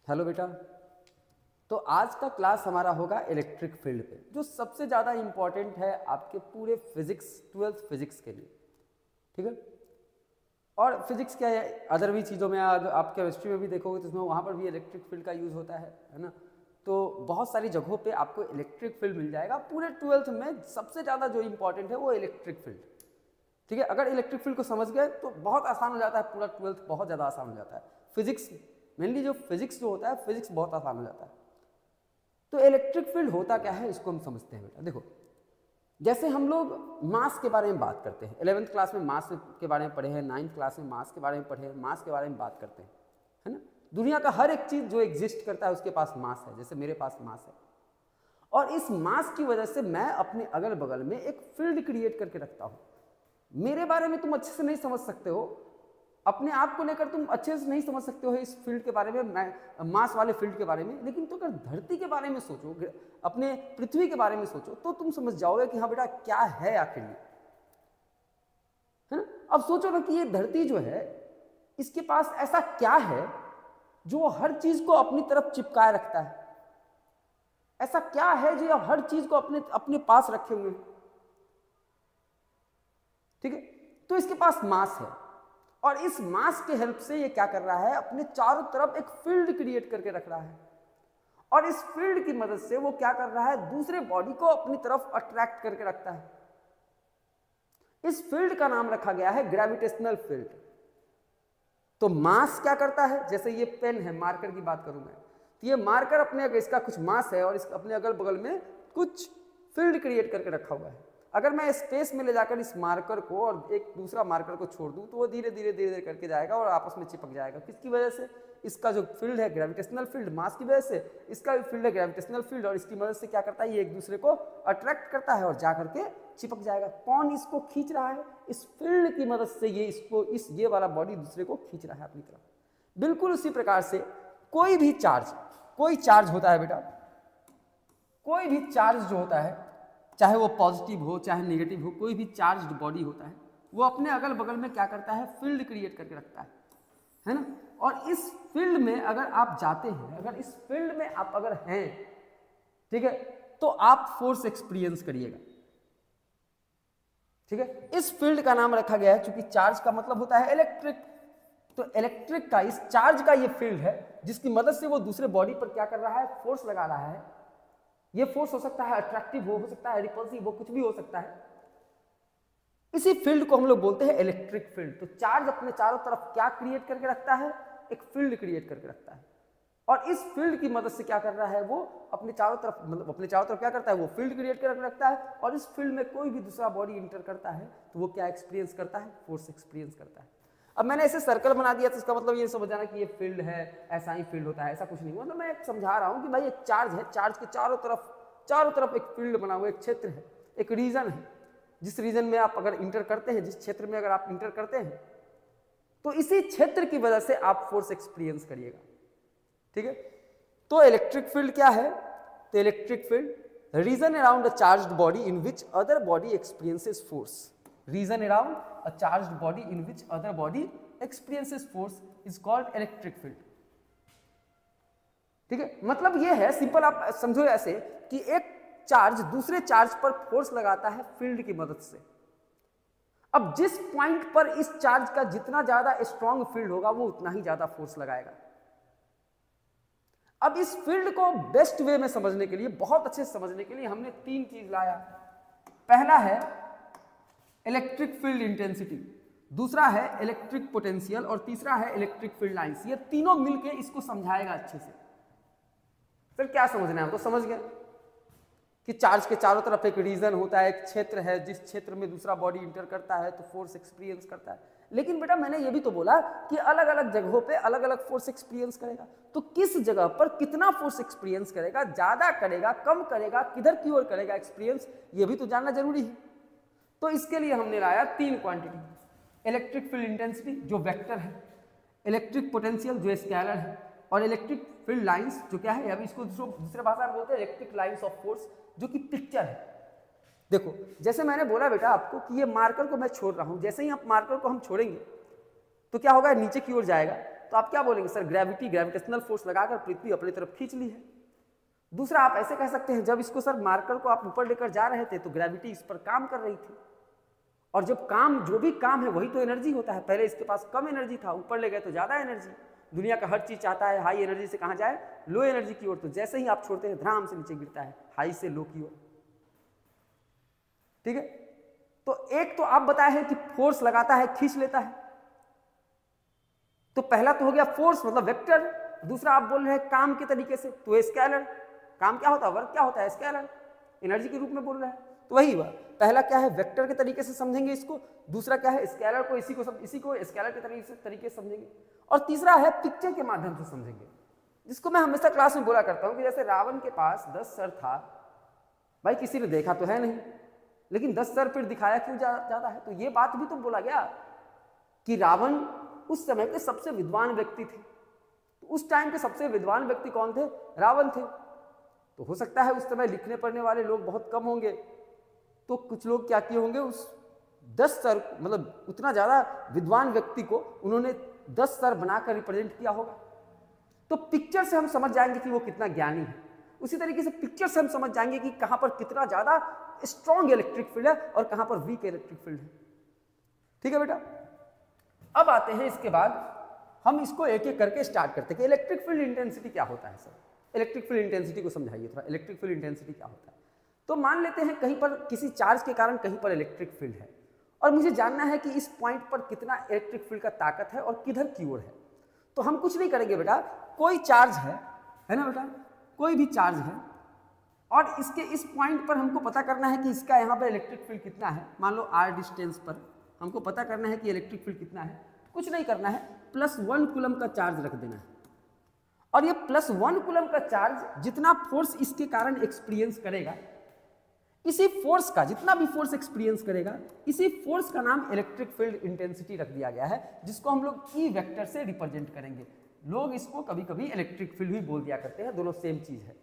Hello बेटा। तो आज का क्लास हमारा होगा इलेक्ट्रिक फील्ड पे, जो सबसे ज़्यादा इम्पॉर्टेंट है आपके पूरे फिजिक्स, 12th फिजिक्स के लिए। ठीक है। और फिजिक्स क्या है, अदर भी चीज़ों में आप केमिस्ट्री में भी देखोगे तो उसमें वहाँ पर भी इलेक्ट्रिक फील्ड का यूज़ होता है ना। तो बहुत सारी जगहों पे आपको इलेक्ट्रिक फील्ड मिल जाएगा। पूरे 12th में सबसे ज़्यादा जो इम्पॉर्टेंट है वो इलेक्ट्रिक फील्ड। ठीक है। अगर इलेक्ट्रिक फील्ड को समझ गए तो बहुत आसान हो जाता है, पूरा 12th बहुत ज़्यादा आसान हो जाता है। फिजिक्स मेनली जो फिजिक्स जो होता है, फिजिक्स बहुत आसान हो जाता है। तो इलेक्ट्रिक फील्ड होता क्या है इसको हम समझते हैं बेटा। देखो, जैसे हम लोग मास के बारे में बात करते हैं, 11th क्लास में मास के बारे में पढ़े हैं, 9th क्लास में मास के बारे में पढ़े हैं, मास के बारे में बात करते हैं, है ना। दुनिया का हर एक चीज़ जो एग्जिस्ट करता है उसके पास मास है। जैसे मेरे पास मास है, और इस मास की वजह से मैं अपने अगल बगल में एक फील्ड क्रिएट करके रखता हूँ। मेरे बारे में तुम अच्छे से नहीं समझ सकते हो, अपने आप को लेकर तुम अच्छे से नहीं समझ सकते हो इस फील्ड के बारे में, मैं मास वाले फील्ड के बारे में। लेकिन तो अगर धरती के बारे में सोचो, अपने पृथ्वी के बारे में सोचो, तो तुम समझ जाओगे कि हाँ बेटा क्या है आखिर ये, है ना। अब सोचो ना कि ये धरती जो है, इसके पास ऐसा क्या है जो हर चीज को अपनी तरफ चिपकाए रखता है। ऐसा क्या है जो हर चीज को अपने अपने पास रखे हुए हैं। ठीक है। तो इसके पास मास है, और इस मास के हेल्प से ये क्या कर रहा है, अपने चारों तरफ एक फील्ड क्रिएट करके रख रहा है। और इस फील्ड की मदद से वो क्या कर रहा है, दूसरे बॉडी को अपनी तरफ अट्रैक्ट करके रखता है। इस फील्ड का नाम रखा गया है ग्रेविटेशनल फील्ड। तो मास क्या करता है, जैसे ये पेन है, मार्कर की बात करूं मैं, तो ये मार्कर अपने, इसका कुछ मास है और इसका अपने अगल बगल में कुछ फील्ड क्रिएट करके रखा हुआ है। अगर मैं स्पेस में ले जाकर इस मार्कर को और एक दूसरा मार्कर को छोड़ दूं तो वो धीरे धीरे धीरे धीरे करके जाएगा और आपस में चिपक जाएगा। किसकी वजह से, इसका जो फील्ड है ग्रेविटेशनल फील्ड, मास की वजह से। इसका भी फील्ड है ग्रेविटेशनल फील्ड, और इसकी मदद से क्या करता है, ये एक दूसरे को अट्रैक्ट करता है और जा करके चिपक जाएगा। कौन इसको खींच रहा है, इस फील्ड की मदद से ये इसको, ये वाला बॉडी दूसरे को खींच रहा है अपनी तरफ। बिल्कुल उसी प्रकार से कोई भी चार्ज, कोई चार्ज होता है बेटा, कोई भी चार्ज जो होता है, चाहे वो पॉजिटिव हो चाहे नेगेटिव हो, कोई भी चार्ज्ड बॉडी होता है, वो अपने अगल बगल में क्या करता है, फील्ड क्रिएट करके रखता है ना। और इस फील्ड में अगर आप जाते हैं, अगर इस फील्ड में आप अगर हैं, ठीक है, तो आप फोर्स एक्सपीरियंस करिएगा। ठीक है। इस फील्ड का नाम रखा गया है, चूंकि चार्ज का मतलब होता है इलेक्ट्रिक, तो इलेक्ट्रिक का, इस चार्ज का ये फील्ड है, जिसकी मदद से वो दूसरे बॉडी पर क्या कर रहा है, फोर्स लगा रहा है। ये फोर्स हो सकता है अट्रैक्टिव हो सकता है रिपल्सिव हो, कुछ भी हो सकता है। इसी फील्ड को हम लोग बोलते हैं इलेक्ट्रिक फील्ड। तो चार्ज अपने चारों तरफ क्या क्रिएट करके रखता है, एक फील्ड क्रिएट करके रखता है। और इस फील्ड की मदद से क्या कर रहा है, वो अपने चारों तरफ, मतलब अपने चारों तरफ क्या करता है, वो फील्ड क्रिएट करके रखता है। और इस फील्ड में कोई भी दूसरा बॉडी इंटर करता है तो वो क्या एक्सपीरियंस करता है, फोर्स एक्सपीरियंस करता है। अब मैंने ऐसे सर्कल बना दिया तो इसका मतलब ये समझ जाना कि ये फील्ड है, ऐसा ही फील्ड होता है, ऐसा कुछ नहीं। मतलब मैं समझा रहा हूं कि भाई एक चार्ज है, चार्ज के चारों तरफ एक फील्ड बना हुआ, एक क्षेत्र है, एक रीजन है। जिस रीजन में आप अगर इंटर करते हैं, जिस क्षेत्र में अगर आप इंटर करते हैं, तो इसी क्षेत्र की वजह से आप फोर्स एक्सपीरियंस करिएगा। ठीक है। तो इलेक्ट्रिक फील्ड क्या है, तो electric field region around a charged body in which other body experiences force. Region around a charged body in which other body experiences force is called electric field. ठीक है। मतलब ये है, सिंपल आप समझो ऐसे कि एक चार्ज दूसरे चार्ज पर फोर्स लगाता है फील्ड की मदद से। अब जिस पॉइंट पर इस चार्ज का जितना ज्यादा स्ट्रॉन्ग फील्ड होगा, वो उतना ही ज्यादा फोर्स लगाएगा। अब इस फील्ड को बेस्ट वे में समझने के लिए, बहुत अच्छे से समझने के लिए, हमने 3 चीज लाया। पहला है इलेक्ट्रिक फील्ड इंटेंसिटी, दूसरा है इलेक्ट्रिक पोटेंशियल, और तीसरा है इलेक्ट्रिक फील्ड लाइंस। ये तीनों मिलकर इसको समझाएगा अच्छे से। फिर क्या समझना है, तो समझ गए कि चार्ज के चारों तरफ एक रीजन होता है, एक क्षेत्र है, जिस क्षेत्र में दूसरा बॉडी इंटर करता है तो फोर्स एक्सपीरियंस करता है। लेकिन बेटा मैंने ये भी तो बोला कि अलग अलग जगहों पे अलग अलग फोर्स एक्सपीरियंस करेगा। तो किस जगह पर कितना फोर्स एक्सपीरियंस करेगा, ज्यादा करेगा, कम करेगा, किधर की ओर करेगा एक्सपीरियंस, ये भी तो जानना जरूरी है। तो इसके लिए हमने लाया 3 क्वांटिटी, इलेक्ट्रिक फील्ड इंटेंसिटी जो वेक्टर है, इलेक्ट्रिक पोटेंशियल जो स्केलर है, और इलेक्ट्रिक फील्ड लाइंस जो क्या है, अभी इसको दूसरे भाषा में बोलते हैं इलेक्ट्रिक लाइंस ऑफ फोर्स, जो कि पिक्चर है। देखो जैसे मैंने बोला बेटा आपको कि ये मार्कर को मैं छोड़ रहा हूं, जैसे ही आप मार्कर को हम छोड़ेंगे तो क्या होगा, नीचे की ओर जाएगा, तो आप क्या बोलेंगे, सर ग्रेविटी, ग्रेविटेशनल फोर्स लगाकर पृथ्वी अपनी तरफ खींच ली है। दूसरा आप ऐसे कह सकते हैं, जब इसको सर मार्कर को आप ऊपर लेकर जा रहे थे तो ग्रेविटी इस पर काम कर रही थी, और जब काम, जो भी काम है वही तो एनर्जी होता है। पहले इसके पास कम एनर्जी था, ऊपर ले गए तो ज्यादा एनर्जी। दुनिया का हर चीज चाहता है हाई एनर्जी से कहां जाए, लो एनर्जी की ओर। तो जैसे ही आप छोड़ते हैं धड़ाम से नीचे गिरता है, हाई से लो की ओर। ठीक है, तो एक तो आप बताए हैं कि फोर्स लगाता है, खींच लेता है, तो पहला तो हो गया फोर्स मतलब वेक्टर। दूसरा आप बोल रहे हैं काम के तरीके से, तो स्केलर। काम क्या होता है, वर्क क्या होता है, स्केलर, एनर्जी के रूप में बोल रहा है। तो वही हुआ, पहला क्या है वेक्टर के तरीके से समझेंगे इसको, दूसरा क्या है स्केलर को, इसी को स्केलर के तरीके से समझेंगे, और तीसरा है पिक्चर के माध्यम से समझेंगे, जिसको मैं हमेशा क्लास में बोला करता हूं कि जैसे रावण के पास 10 सर था, भाई किसी ने देखा तो है नहीं, लेकिन 10 सर फिर दिखाया क्यों जाता है। तो ये बात भी तो बोला गया कि रावण उस समय के सबसे विद्वान व्यक्ति थे। तो उस टाइम के सबसे विद्वान व्यक्ति कौन थे, रावण थे। तो हो सकता है उस समय लिखने पढ़ने वाले लोग बहुत कम होंगे, तो कुछ लोग क्या किए होंगे, उस 10 सर मतलब उतना ज्यादा विद्वान व्यक्ति को उन्होंने 10 सर बनाकर रिप्रेजेंट किया होगा। तो पिक्चर से हम समझ जाएंगे कि वो कितना ज्ञानी है। उसी तरीके से पिक्चर से हम समझ जाएंगे कि कहां पर कितना ज्यादा स्ट्रॉन्ग इलेक्ट्रिक फील्ड है और कहां पर वीक इलेक्ट्रिक फील्ड है। ठीक है बेटा, अब आते हैं इसके बाद हम इसको एक एक करके स्टार्ट करते हैं कि इलेक्ट्रिक फील्ड इंटेंसिटी क्या होता है। सर इलेक्ट्रिक फील्ड इंटेंसिटी को समझाइए थोड़ा, इलेक्ट्रिक फील्ड इंटेंसिटी क्या होता है। तो मान लेते हैं कहीं पर किसी चार्ज के कारण कहीं पर इलेक्ट्रिक फील्ड है, और मुझे जानना है कि इस पॉइंट पर कितना इलेक्ट्रिक फील्ड का ताकत है और किधर की ओर है। तो हम कुछ नहीं करेंगे बेटा, कोई चार्ज है ना बेटा, कोई भी चार्ज है, और इसके इस पॉइंट पर हमको पता करना है कि इसका यहाँ पर इलेक्ट्रिक फील्ड कितना है। मान लो r डिस्टेंस पर हमको पता करना है कि इलेक्ट्रिक फील्ड कितना है। कुछ नहीं करना है, +1 कूलम का चार्ज रख देना है, और ये +1 कूलम का चार्ज जितना फोर्स इसके कारण एक्सपीरियंस करेगा, इसी फोर्स का जितना भी फोर्स एक्सपीरियंस करेगा, इसी फोर्स का नाम इलेक्ट्रिक फील्ड इंटेंसिटी रख दिया गया है, जिसको हम लोग ई वेक्टर से रिप्रेजेंट करेंगे। लोग इसको कभी कभी इलेक्ट्रिक फील्ड भी बोल दिया करते हैं, दोनों सेम चीज है।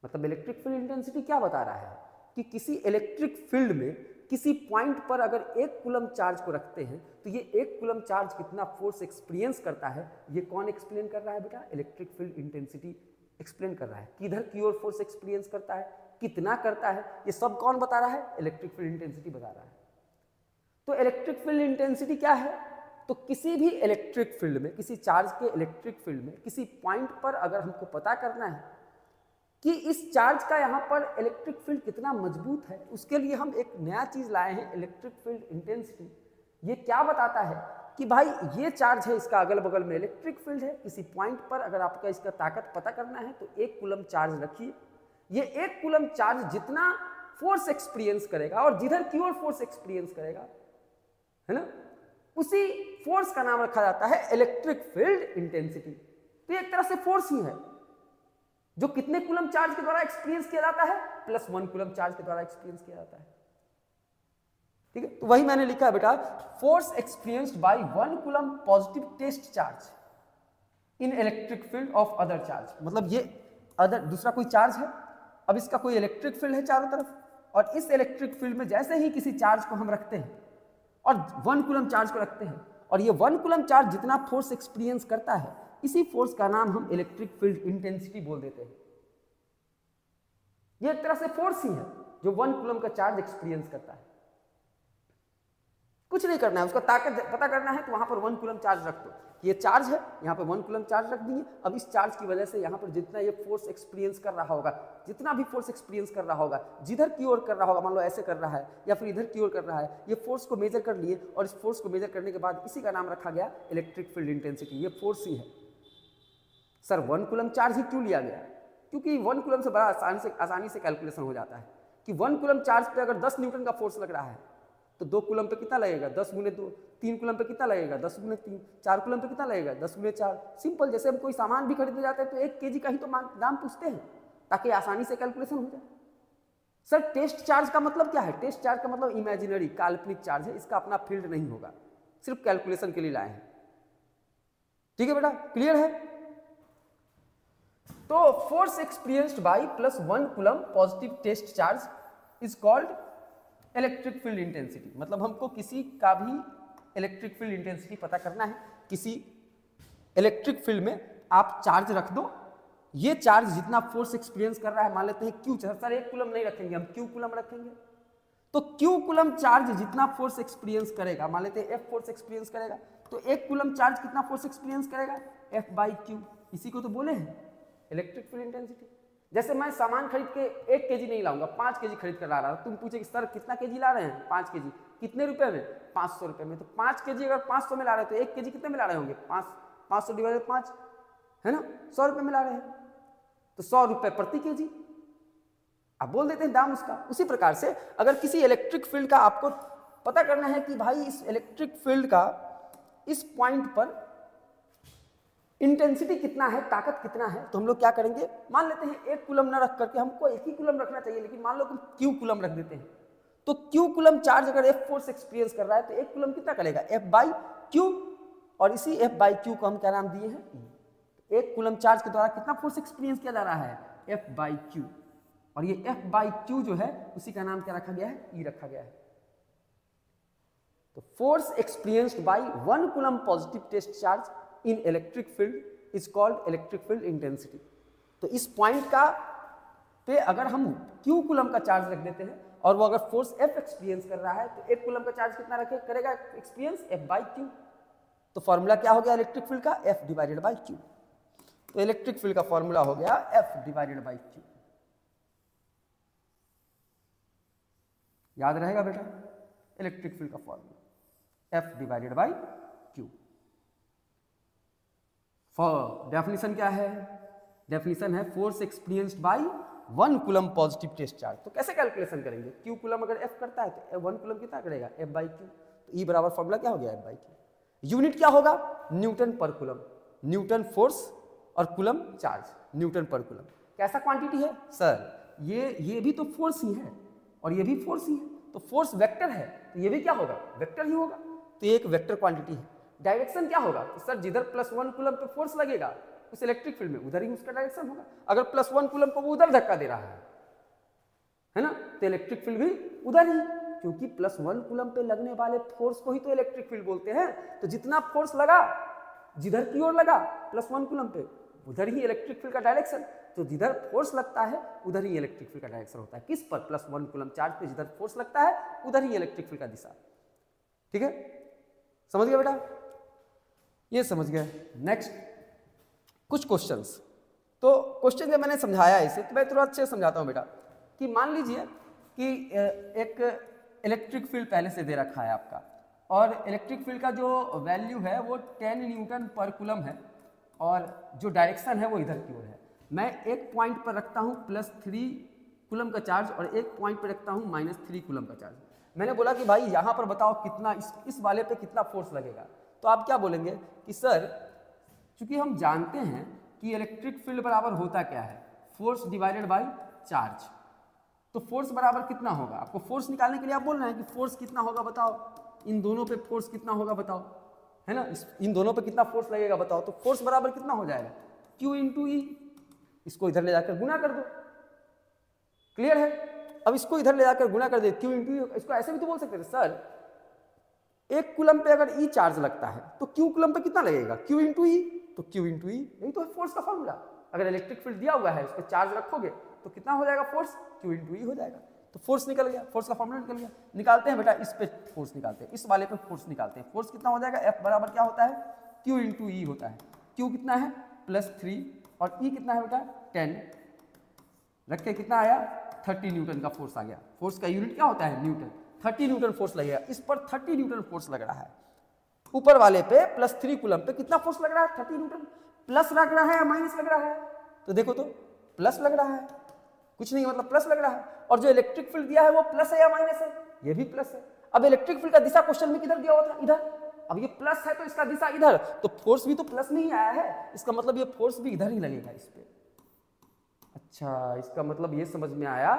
मतलब इलेक्ट्रिक फील्ड इंटेंसिटी क्या बता रहा है कि किसी इलेक्ट्रिक फील्ड में किसी पॉइंट पर अगर 1 कूलम चार्ज को रखते हैं तो ये 1 कूलम चार्ज कितना फोर्स एक्सपीरियंस करता है। ये कौन एक्सप्लेन कर रहा है बेटा, इलेक्ट्रिक फील्ड इंटेंसिटी एक्सप्लेन कर रहा है। किधर की ओर फोर्स एक्सपीरियंस करता है, कितना करता है, ये सब कौन बता रहा है, इलेक्ट्रिक फील्ड इंटेंसिटी बता रहा है। तो इलेक्ट्रिक फील्ड इंटेंसिटी क्या है, तो किसी भी इलेक्ट्रिक फील्ड में, किसी चार्ज के इलेक्ट्रिक फील्ड में किसी पॉइंट पर अगर हमको पता करना है कि इस चार्ज का यहाँ पर इलेक्ट्रिक फील्ड कितना मजबूत है, उसके लिए हम एक नया चीज लाए हैं, इलेक्ट्रिक फील्ड इंटेंसिटी। ये क्या बताता है कि भाई ये चार्ज है, इसका अगल बगल में इलेक्ट्रिक फील्ड है, किसी पॉइंट पर अगर आपका इसका ताकत पता करना है तो 1 कूलम चार्ज रखिए। ये 1 कूलम चार्ज जितना फोर्स एक्सपीरियंस करेगा और जिधर की ओर फोर्स एक्सपीरियंस करेगा, है ना, उसी फोर्स का नाम रखा जाता है इलेक्ट्रिक फील्ड इंटेंसिटी। तो एक तरह से फोर्स ही है जो कितने कूलम चार्ज के द्वारा एक्सपीरियंस किया जाता है, +1 कूलम चार्ज के द्वारा एक्सपीरियंस किया जाता है। ठीक है, तो वही मैंने लिखा है बेटा, force experienced by 1 coulomb positive test charge in electric field of other charge. मतलब ये अदर दूसरा कोई चार्ज है, अब इसका कोई इलेक्ट्रिक फील्ड है चारों तरफ, और इस इलेक्ट्रिक फील्ड में जैसे ही किसी चार्ज को हम रखते हैं और 1 कूलम चार्ज को रखते हैं, और ये 1 कूलम चार्ज जितना फोर्स एक्सपीरियंस करता है, इसी फोर्स का नाम हम इलेक्ट्रिक फील्ड इंटेंसिटी बोल देते हैं। ये एक तरह से फोर्स ही है जो 1 कूलम का चार्ज एक्सपीरियंस करता है। कुछ नहीं करना है, उसका ताकत पता करना है तो वहां पर 1 कूलम चार्ज रख दो। ये चार्ज है, यहाँ पर 1 कूलम चार्ज रख दिए। अब इस चार्ज की वजह से यहाँ पर जितना ये फोर्स एक्सपीरियंस कर रहा होगा, जितना भी फोर्स एक्सपीरियंस कर रहा होगा, जिधर की ओर कर रहा होगा, मान लो ऐसे कर रहा है या फिर इधर की ओर कर रहा है, ये फोर्स को मेजर कर लिए, और इस फोर्स को मेजर करने के बाद इसी का नाम रखा गया इलेक्ट्रिक फील्ड इंटेंसिटी। ये फोर्स ही है। सर 1 कूलम चार्ज ही क्यों लिया गया, क्योंकि 1 कूलम से बड़ा आसानी से कैलकुलेशन हो जाता है कि 1 कूलम चार्ज पे अगर 10 न्यूटन का फोर्स लग रहा है तो 2 कूलम पे कितना लगेगा, 10 गुने 2, 3 कूलम पे कितना लगेगा, 10 गुने 3, 4 कूलम पे कितना लगेगा, 10 गुने 4। सिंपल, जैसे हम कोई सामान भी खरीदने जाते हैं तो 1 kg का ही तो दाम पूछते हैं ताकि आसानी से कैलकुलेशन हो जाए। सर टेस्ट चार्ज का मतलब क्या है, टेस्ट चार्ज का मतलब इमेजिनरी, काल्पनिक चार्ज है, इसका अपना फील्ड नहीं होगा, सिर्फ कैलकुलेशन के लिए लाए हैं। ठीक है बेटा, क्लियर है। तो force experienced by +1 coulomb positive test charge is called electric field intensity. मतलब हमको किसी का भी इलेक्ट्रिक फील्ड इंटेंसिटी पता करना है, किसी इलेक्ट्रिक फील्ड में आप चार्ज रख दो, ये चार्ज जितना फोर्स एक्सपीरियंस कर रहा है, मान लेते हैं क्यू चार्ज, सर 1 कूलम नहीं रखेंगे हम, क्यू कूलम रखेंगे, तो क्यू कूलम चार्ज जितना फोर्स एक्सपीरियंस करेगा, मान लेते हैं एफ फोर्स एक्सपीरियंस करेगा, तो 1 कूलम चार्ज कितना फोर्स एक्सपीरियंस करेगा, एफ बाई क्यू। इसी को तो बोले हैं इलेक्ट्रिक फील्ड इंटेंसिटी। जैसे मैं सामान खरीद के 1 केजी नहीं लाऊंगा, 5 केजी खरीद कर ला रहा हूं, तुम पूछे सर कितना केजी ला रहे हैं, 5 केजी, कितने रुपए में, 500 रुपए में, तो 5 केजी अगर 500 में ला रहे हैं तो 1 केजी कितने में ला रहे होंगे, 500 डिवाइडेड 5 है ना, 100 रुपए में ला रहे हैं, तो 100 रुपए प्रति केजी आप बोल देते हैं दाम उसका। उसी प्रकार से अगर किसी इलेक्ट्रिक फील्ड का आपको पता करना है कि भाई इस इलेक्ट्रिक फील्ड का इस पॉइंट पर इंटेंसिटी कितना है, ताकत कितना है, तो हम लोग क्या करेंगे, मान लेते हैं 1 कूलम ना रख करके हमको 1 ही कूलम रखना चाहिए, लेकिन मान लो कि क्यू कूलम रख देते हैं, तो क्यू कूलम चार्ज अगर एफ फोर्स एक्सपीरियंस कर रहा है तो 1 कूलम कितना करेगा, एफ बाई क्यू, और इसी एफ बाई क्यू को हम क्या नाम दिए हैं, 1 कूलम चार्ज के द्वारा कितना फोर्स एक्सपीरियंस किया जा रहा है, एफ बाई क्यू, और ये एफ बाई क्यू जो है उसी का नाम क्या रखा गया है, ई रखा गया है। तो force experienced by 1 coulomb positive test charge in electric field is called electric field intensity. तो इस पॉइंट का पे अगर हम क्यू कूलम का चार्ज रख देते हैं और वो अगर फोर्स एफ एक्सपीरियंस कर रहा है तो 1 कूलम का चार्ज कितना करेगा एक्सपीरियंस, एफ बाई क्यू। तो फॉर्मूला क्या हो गया इलेक्ट्रिक फील्ड का, एफ डिवाइडेड बाई क्यू। तो इलेक्ट्रिक फील्ड का फॉर्मूला हो गया एफ डिवाइडेड बाई क्यू। याद रहेगा बेटा, इलेक्ट्रिक फील्ड का formula F divided by Q. Definition क्या है, डेफिनेशन है force experienced by 1 coulomb positive test charge. तो कैसे कैलकुलेशन करेंगे, क्यू कूलम अगर एफ करता है तो 1 कूलम कितना करेगा, एफ बाई क्यू। तो ई बराबर फॉर्मूला क्या हो गया, एफ बाई क्यू। यूनिट क्या होगा, न्यूटन पर कूलम, न्यूटन फोर्स और कूलम चार्ज, न्यूटन पर कूलम। कैसा क्वांटिटी है सर, ये भी तो फोर्स ही है और ये भी फोर्स ही है, तो फोर्स वेक्टर है, तो ये भी क्या होगा, वेक्टर ही होगा, तो ये एक वेक्टर क्वांटिटी है। डायरेक्शन क्या होगा, तो सर जिधर +1 कूलम पे फोर्स लगेगा उस इलेक्ट्रिक फील्ड में उधर ही उसका डायरेक्शन होगा। अगर +1 कूलम को वो उधर धक्का दे रहा है ना, तो इलेक्ट्रिक फील्ड भी उधर ही, क्योंकि +1 कूलम पे लगने वाले फोर्स को ही तो इलेक्ट्रिक फील्ड बोलते हैं। तो जितना फोर्स लगा जिधर की ओर लगा +1 कूलम पे उधर ही इलेक्ट्रिक फील्ड का डायरेक्शन। तो जिधर फोर्स लगता है उधर ही इलेक्ट्रिक फील्ड का डायरेक्शन होता है। किस पर, +1 कूलम चार्ज पे जिधर फोर्स लगता है उधर ही इलेक्ट्रिक फील्ड का दिशा। ठीक है, समझ गया बेटा, ये समझ गया। नेक्स्ट कुछ क्वेश्चंस। तो क्वेश्चन जब मैंने समझाया इसे तो मैं थोड़ा अच्छे से समझाता हूँ बेटा, कि मान लीजिए कि एक इलेक्ट्रिक फील्ड पहले से दे रखा है आपका, और इलेक्ट्रिक फील्ड का जो वैल्यू है वो 10 न्यूटन पर कूलम है, और जो डायरेक्शन है वो इधर की ओर है। मैं एक पॉइंट पर रखता हूँ +3 कूलम का चार्ज और एक पॉइंट पर रखता हूँ -3 कूलम का चार्ज। मैंने बोला कि भाई यहाँ पर बताओ कितना इस वाले पे कितना फोर्स लगेगा। तो आप क्या बोलेंगे कि सर चूंकि हम जानते हैं कि इलेक्ट्रिक फील्ड बराबर होता क्या है, फोर्स डिवाइडेड बाय चार्ज, तो फोर्स बराबर कितना होगा। आपको फोर्स निकालने के लिए आप बोल रहे हैं कि फोर्स कितना होगा बताओ, इन दोनों पे फोर्स कितना होगा बताओ, है ना, इन दोनों पे कितना फोर्स लगेगा बताओ। तो फोर्स बराबर कितना हो जाएगा, Q इंटू ई। इसको इधर ले जाकर गुना कर दो, क्लियर है। अब इसको इधर ले जाकर गुना कर दे, Q इंटू ई। इसको ऐसे भी तो बोल सकते थे सर, 1 कूलम पे अगर ई चार्ज लगता है तो Q कूलम पे कितना लगेगा, Q इंटू ई। तो Q इंटू ई, यही तो है फोर्स का फॉर्मूला। अगर इलेक्ट्रिक फील्ड दिया हुआ है उस पर चार्ज रखोगे तो कितना हो जाएगा फोर्स, Q इंटू ई हो जाएगा। तो फोर्स निकल गया, फोर्स का फॉर्मूला निकल गया। निकालते हैं बेटा, इस पे फोर्स निकालते हैं, इस वाले पे फोर्स निकालते हैं। फोर्स कितना हो जाएगा, F बराबर क्या होता है, Q इंटू ई होता है। Q कितना है +3 और E कितना है बेटा 10, रख के कितना आया 30 न्यूटन का फोर्स आ गया। फोर्स का यूनिट क्या होता है, न्यूटन। 30 न्यूटन फोर्स लगेगा, इस पर 30 न्यूटन फोर्स लग रहा है। ऊपर वाले पे +3 कूलम पे कितना फोर्स लग रहा है, 30 न्यूटन। प्लस लग रहा है या माइनस लग रहा है, तो देखो तो प्लस लग रहा है, कुछ नहीं मतलब प्लस लग रहा है। और जो इलेक्ट्रिक फील्ड दिया है वो प्लस है या माइनस है, ये भी प्लस है। अब इलेक्ट्रिक फील्ड का दिशा क्वेश्चन में किधर दिया हुआ था, इधर। अब ये प्लस है तो इसका दिशा इधर, तो फोर्स भी तो प्लस में ही आया है, इसका मतलब ये फोर्स भी इधर ही लगेगा इस पे। अच्छा, इसका मतलब ये समझ में आया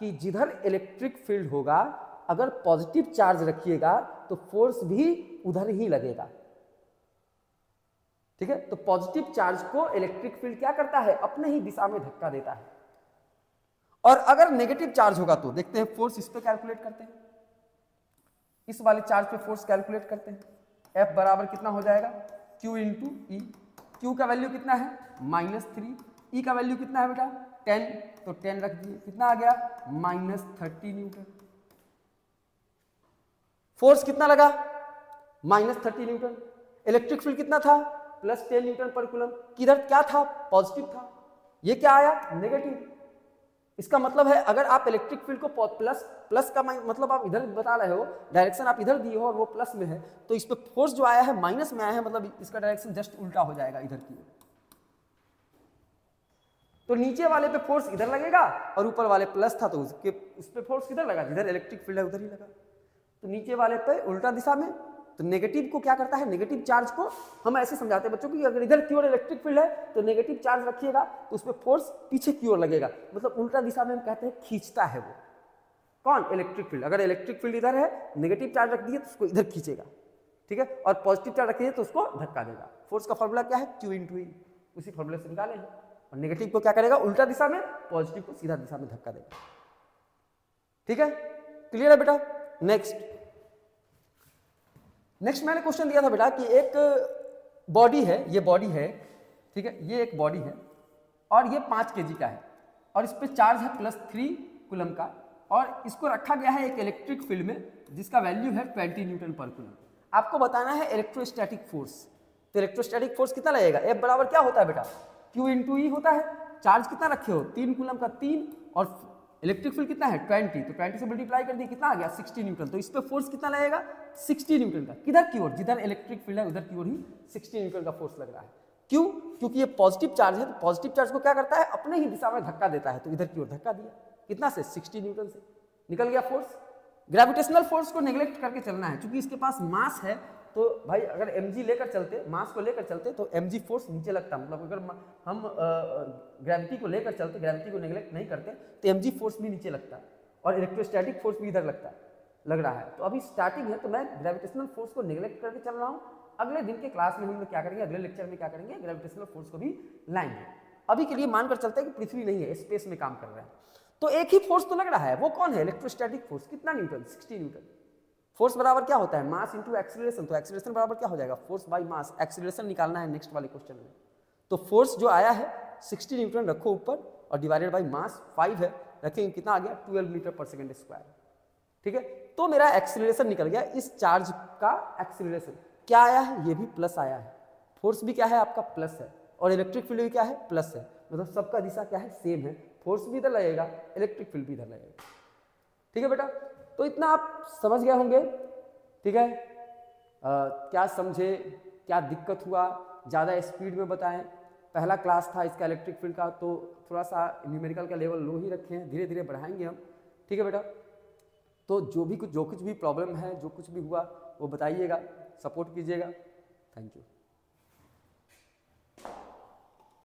कि जिधर इलेक्ट्रिक फील्ड होगा अगर पॉजिटिव चार्ज रखिएगा तो फोर्स भी उधर ही लगेगा। ठीक है, तो पॉजिटिव चार्ज को इलेक्ट्रिक फील्ड क्या करता है, अपने ही दिशा में धक्का देता है। और अगर नेगेटिव चार्ज होगा तो देखते हैं, फोर्स इस पे कैलकुलेट करते हैं, इस वाले चार्ज पे फोर्स कैलकुलेट करते हैं। F बराबर कितना हो जाएगा, Q इंटू ई। Q का वैल्यू कितना है -3, E का वैल्यू कितना है बेटा 10, तो 10 रख दिए, कितना आ गया -30 न्यूटन। फोर्स कितना लगा -30 न्यूटन। इलेक्ट्रिक फील्ड कितना था +10 न्यूटन पर कूलम। किधर क्या था पॉजिटिव था, ये क्या आया नेगेटिव। इसका मतलब है अगर आप इलेक्ट्रिक फील्ड को प्लस का मतलब आप इधर बता रहे हो, डायरेक्शन आप इधर दिए हो और वो प्लस में है, तो इस पे फोर्स जो आया है माइनस में आया है, मतलब इसका डायरेक्शन जस्ट उल्टा हो जाएगा इधर की ओर। तो नीचे वाले पे फोर्स इधर लगेगा और ऊपर वाले प्लस था तो उसके उस पे फोर्स किधर लगा, जिधर इलेक्ट्रिक फील्ड है उधर ही लगा। तो नीचे वाले पे उल्टा दिशा में, तो नेगेटिव को क्या करता है, नेगेटिव चार्ज को हम ऐसे समझाते हैं बच्चों की, अगर इधर की ओर इलेक्ट्रिक फील्ड है तो नेगेटिव चार्ज रखिएगा तो उस पर फोर्स पीछे की ओर लगेगा, मतलब उल्टा दिशा में हम कहते हैं खींचता है वो। कौन, इलेक्ट्रिक फील्ड। अगर इलेक्ट्रिक फील्ड इधर है, नेगेटिव चार्ज रख दिए तो उसको इधर खींचेगा, ठीक है, और पॉजिटिव चार्ज रखिए तो उसको धक्का देगा। फोर्स का फॉर्मूला क्या है, Q × E, उसी फॉर्मूले से निकाले हैं। और नेगेटिव को क्या करेगा, उल्टा दिशा में, पॉजिटिव को सीधा दिशा में धक्का देगा। ठीक है, क्लियर है बेटा। नेक्स्ट मैंने क्वेश्चन दिया था बेटा कि एक बॉडी है, ये बॉडी है, ठीक है, ये एक बॉडी है और ये 5 kg का है और इस पे चार्ज है +3 कूलम का, और इसको रखा गया है एक इलेक्ट्रिक फील्ड में जिसका वैल्यू है 20 न्यूटन पर कूलम। आपको बताना है इलेक्ट्रोस्टैटिक फोर्स। तो इलेक्ट्रोस्टैटिक फोर्स कितना लगेगा, F बराबर क्या होता है बेटा, Q × E होता है। चार्ज कितना रखे हो, 3 कूलम का 3, और इलेक्ट्रिक फील्ड कितना है 20, तो 20 से मल्टीप्लाई कर दिए, कितना आ गया 60 न्यूटन। तो इस पे फोर्स कितना लगेगा 60 न्यूटन का, किधर की ओर, जिधर इलेक्ट्रिक फील्ड है उधर की ओर ही 60 न्यूटन का फोर्स लग रहा है। क्यों, क्योंकि ये पॉजिटिव चार्ज है, तो पॉजिटिव चार्ज को क्या करता है, अपने ही दिशा में धक्का देता है, तो इधर की ओर धक्का दिया, कितना से 60 न्यूटन से निकल गया फोर्स। ग्रेविटेशनल फोर्स को नेग्लेक्ट करके चलना है, क्योंकि इसके पास मास है, तो भाई अगर mg लेकर चलते, मास को लेकर चलते तो mg फोर्स नीचे लगता, मतलब अगर हम ग्रेविटी को लेकर चलते, ग्रेविटी को नेग्लेक्ट नहीं करते तो mg फोर्स भी नीचे लगता है और इलेक्ट्रोस्टैटिक फोर्स भी इधर लग रहा है। तो अभी स्टार्टिंग है तो मैं ग्रेविटेशनल फोर्स को नेग्लेक्ट करके चल रहा हूँ। अगले दिन के क्लास में हम लोग क्या करेंगे, अगले लेक्चर में क्या करेंगे, ग्रेविटेशनल फोर्स को भी लाएंगे। अभी के लिए मानकर चलते हैं कि पृथ्वी नहीं है, स्पेस में काम कर रहा है, तो एक ही फोर्स तो लग रहा है, वो कौन है, इलेक्ट्रोस्टैटिक फोर्स। कितना न्यूटन, 60 न्यूटन। फोर्स बराबर क्या होता है, मास इंटू एक्सीलरेशन, तो एक्सीलरेशन बराबर क्या हो जाएगा, फोर्स बाय मास। एक्सीलरेशन निकालना है नेक्स्ट वाले क्वेश्चन में। तो फोर्स जो आया है 60 न्यूटन रखो ऊपर और डिवाइडेड बाय मास 5 है, रखेंगे कितना आ गया 12 मीटर पर सेकंड स्क्वायर। ठीक है, तो मेरा एक्सीलरेशन निकल गया, इस चार्ज का एक्सीलरेशन क्या आया है, ये भी प्लस आया है। फोर्स भी क्या है आपका प्लस है और इलेक्ट्रिक फील्ड भी क्या है प्लस है, मतलब सबका दिशा क्या है सेम है। फोर्स भी इधर लगेगा, इलेक्ट्रिक फील्ड भी इधर लगेगा। ठीक है बेटा, तो इतना आप समझ गए होंगे। ठीक है, क्या समझे, क्या दिक्कत हुआ, ज़्यादा स्पीड में बताएं। पहला क्लास था इसका इलेक्ट्रिक फील्ड का, तो थोड़ा सा न्यूमेरिकल का लेवल लो ही रखे हैं, धीरे धीरे बढ़ाएंगे हम। ठीक है बेटा, तो जो कुछ भी प्रॉब्लम है, जो कुछ भी हुआ वो बताइएगा, सपोर्ट कीजिएगा। Thank you.